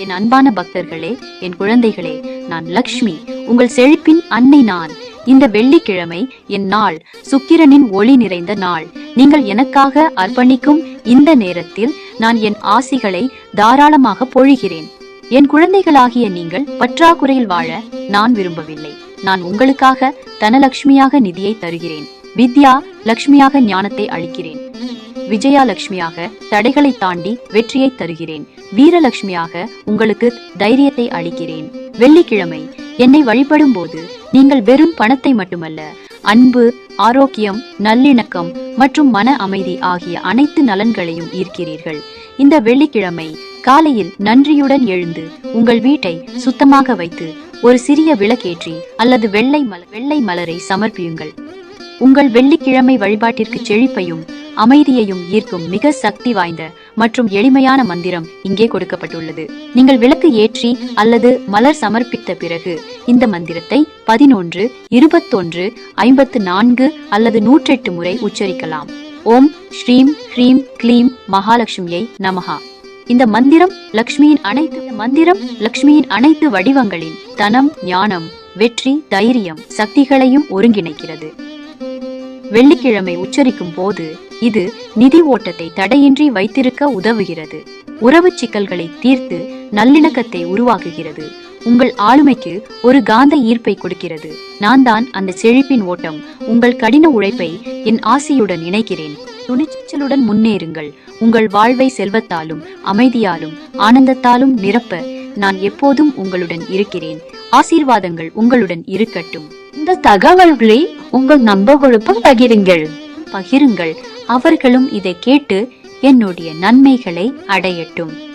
என் அன்பான பக்தர்களே, என் குழந்தைகளே, நான் லக்ஷ்மி, உங்கள் செழிப்பின் அன்னை நான். இந்த வெள்ளிக்கிழமை என் நாள், சுக்கிரனின் ஒளி நிறைந்த நாள். நீங்கள் எனக்காக அர்ப்பணிக்கும் இந்த நேரத்தில் நான் என் ஆசிகளை தாராளமாக பொழிகிறேன். என் குழந்தைகளாகிய நீங்கள் பற்றாக்குறையில் வாழ நான் விரும்பவில்லை. நான் உங்களுக்காக தனலட்சுமியாக நிதியை தருகிறேன். வித்யா லட்சுமியாக ஞானத்தை அளிக்கிறேன். விஜயா லட்சுமியாக தடைகளை தாண்டி வெற்றியை தருகிறேன். வீரலட்சுமியாக உங்களுக்கு தைரியத்தை அளிக்கிறேன். வெள்ளிக்கிழமை என்னை வழிபடும் போது நீங்கள் வெறும் பணத்தை மட்டுமல்ல, அன்பு, ஆரோக்கியம், நல்லிணக்கம் மற்றும் மன அமைதி ஆகிய அனைத்து நலன்களையும் ஈர்க்கிறீர்கள். இந்த வெள்ளிக்கிழமை காலையில் நன்றியுடன் எழுந்து உங்கள் வீட்டை சுத்தமாக வைத்து ஒரு சிறிய விளக்கேற்றி அல்லது வெள்ளை மலரை சமர்ப்பியுங்கள். உங்கள் வெள்ளிக்கிழமை வழிபாட்டிற்கு செழிப்பையும் அமைதியையும் ஈர்க்கும் மிக சக்தி வாய்ந்த மற்றும் எளிமையான மந்திரம் இங்கே கொடுக்கப்பட்டுள்ளது. நீங்கள் விளக்கு ஏற்றி அல்லது மலர் சமர்ப்பித்த பிறகு இந்த மந்திரத்தை 11, 21, 54 அல்லது 108 முறை உச்சரிக்கலாம். ஓம் ஸ்ரீம் ஹ்ரீம் க்ளீம் மகாலட்சுமியை நமஹா. இந்த மந்திரம் லக்ஷ்மியின் அனைத்து வடிவங்களின் தனம், ஞானம், வெற்றி, தைரியம், சக்திகளையும் ஒருங்கிணைக்கிறது. வெள்ளிக்கிழமை உச்சரிக்கும் போது இது நிதி ஓட்டத்தை தடையின்றி வைத்திருக்க உதவுகிறது. உறவு சிக்கல்களை தீர்த்து நல்லிணக்கத்தை உருவாக்குகிறது. உங்கள் ஆளுமைக்கு ஒரு காந்த ஈர்ப்பை கொடுக்கிறது. நான் தான் அந்த செழிப்பின் ஓட்டம். உங்கள் கடின உழைப்பை என் ஆசியுடன் இணைக்கிறேன். துணிச்சலுடன் முன்னேறுங்கள். உங்கள் வாழ்வை செல்வத்தாலும் அமைதியாலும் ஆனந்தத்தாலும் நிரப்ப நான் எப்போதும் உங்களுடன் இருக்கிறேன். ஆசீர்வாதங்கள் உங்களுடன் இருக்கட்டும். இந்த தகவல்களை உங்கள் நண்பர்களுக்கும் பகிருங்கள். அவர்களும் இதை கேட்டு என்னுடைய நன்மைகளை அடையட்டும்.